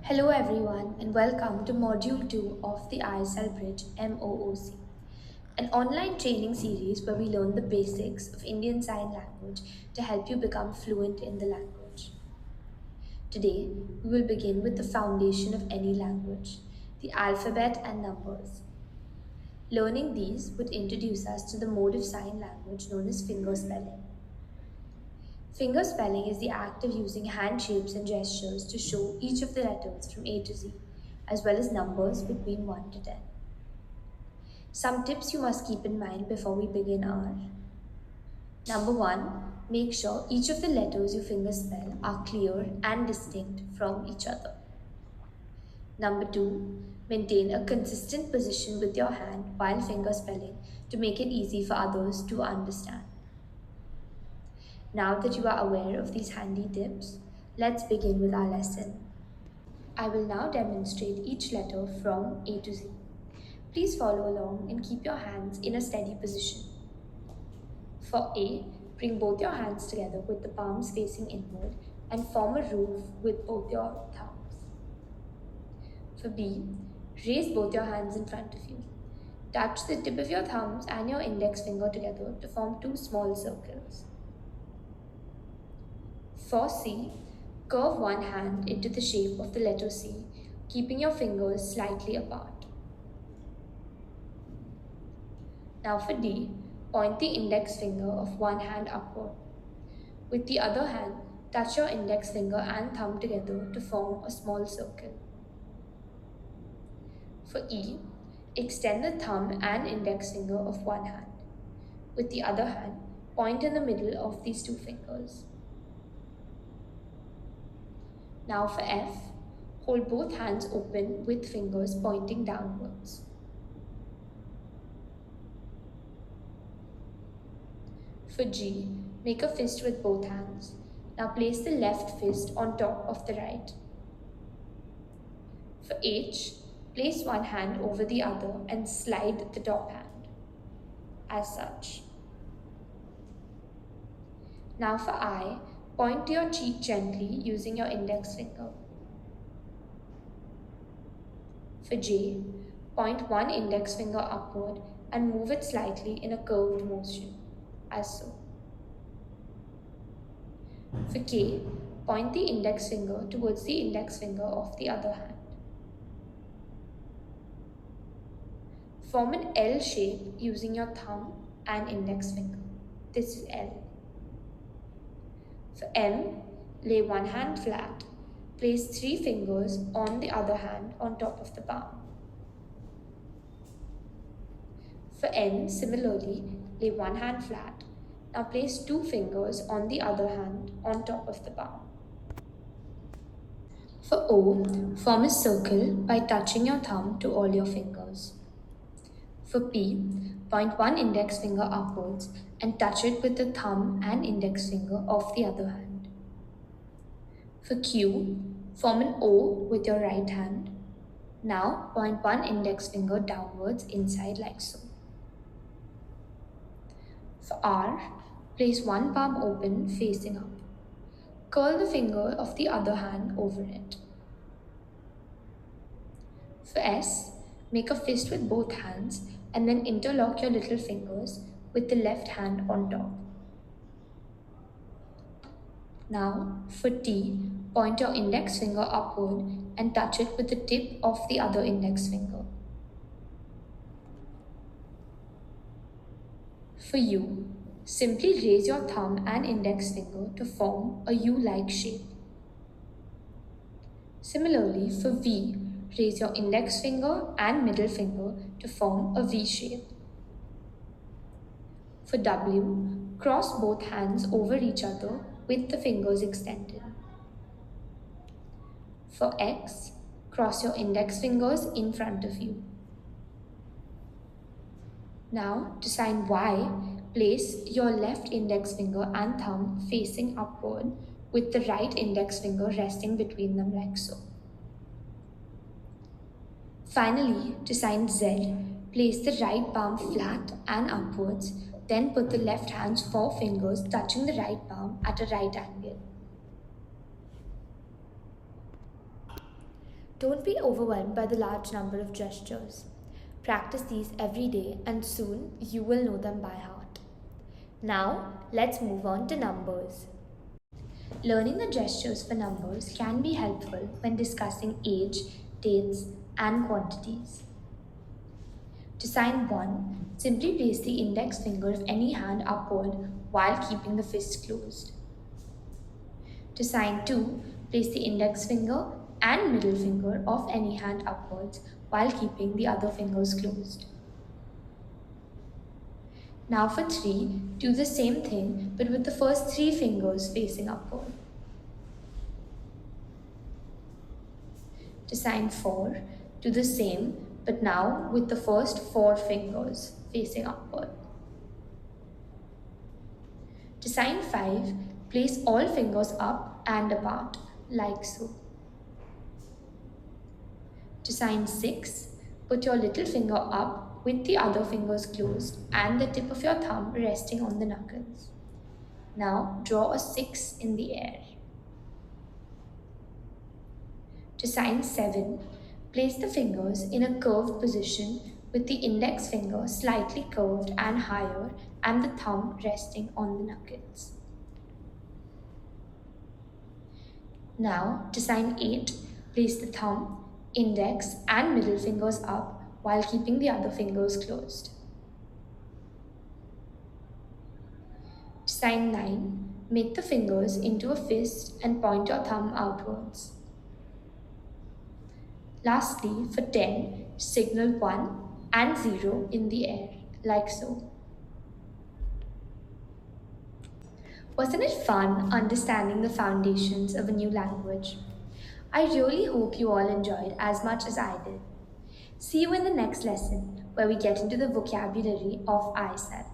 Hello everyone and welcome to Module 2 of the ISL Bridge MOOC, an online training series where we learn the basics of Indian Sign Language to help you become fluent in the language. Today, we will begin with the foundation of any language, the alphabet and numbers. Learning these would introduce us to the mode of sign language known as finger spelling. Finger spelling is the act of using hand shapes and gestures to show each of the letters from A to Z, as well as numbers between 1 to 10. Some tips you must keep in mind before we begin are: Number 1, make sure each of the letters you finger spell are clear and distinct from each other. Number 2, maintain a consistent position with your hand while finger spelling to make it easy for others to understand. Now that you are aware of these handy tips, let's begin with our lesson. I will now demonstrate each letter from A to Z. Please follow along and keep your hands in a steady position. For A, bring both your hands together with the palms facing inward and form a roof with both your thumbs. For B, raise both your hands in front of you. Touch the tip of your thumbs and your index finger together to form two small circles. For C, curve one hand into the shape of the letter C, keeping your fingers slightly apart. Now for D, point the index finger of one hand upward. With the other hand, touch your index finger and thumb together to form a small circle. For E, extend the thumb and index finger of one hand. With the other hand, point in the middle of these two fingers. Now for F, hold both hands open with fingers pointing downwards. For G, make a fist with both hands. Now place the left fist on top of the right. For H, place one hand over the other and slide the top hand, as such. Now for I, point to your cheek gently using your index finger. For J, point one index finger upward and move it slightly in a curved motion, as so. For K, point the index finger towards the index finger of the other hand. Form an L shape using your thumb and index finger. This is L. For M, lay one hand flat. Place three fingers on the other hand on top of the palm. For N, similarly, lay one hand flat. Now place two fingers on the other hand on top of the palm. For O, form a circle by touching your thumb to all your fingers. For P, point one index finger upwards and touch it with the thumb and index finger of the other hand. For Q, form an O with your right hand. Now point one index finger downwards inside like so. For R, place one palm open facing up. Curl the finger of the other hand over it. For S, make a fist with both hands and then interlock your little fingers with the left hand on top. Now, for T, point your index finger upward and touch it with the tip of the other index finger. For U, simply raise your thumb and index finger to form a U-like shape. Similarly, for V, raise your index finger and middle finger to form a V shape. For W, cross both hands over each other with the fingers extended. For X, cross your index fingers in front of you. Now, to sign Y, place your left index finger and thumb facing upward with the right index finger resting between them like so. Finally, to sign Z, place the right palm flat and upwards, then put the left hand's four fingers touching the right palm at a right angle. Don't be overwhelmed by the large number of gestures. Practice these every day and soon you will know them by heart. Now, let's move on to numbers. Learning the gestures for numbers can be helpful when discussing age, dates, and quantities. To sign 1, simply place the index finger of any hand upward while keeping the fist closed. To sign 2, place the index finger and middle finger of any hand upwards while keeping the other fingers closed. Now for 3, do the same thing but with the first 3 fingers facing upward. To sign 4, do the same but now with the first 4 fingers facing upward. To sign 5, place all fingers up and apart, like so. To sign 6, put your little finger up with the other fingers closed and the tip of your thumb resting on the knuckles. Now draw a 6 in the air. To sign 7, place the fingers in a curved position with the index finger slightly curved and higher and the thumb resting on the knuckles. Now, to sign 8, place the thumb, index and middle fingers up while keeping the other fingers closed. To sign 9, make the fingers into a fist and point your thumb outwards. Lastly, for 10, signal 1 and 0 in the air, like so. Wasn't it fun understanding the foundations of a new language? I really hope you all enjoyed as much as I did. See you in the next lesson where we get into the vocabulary of ISL.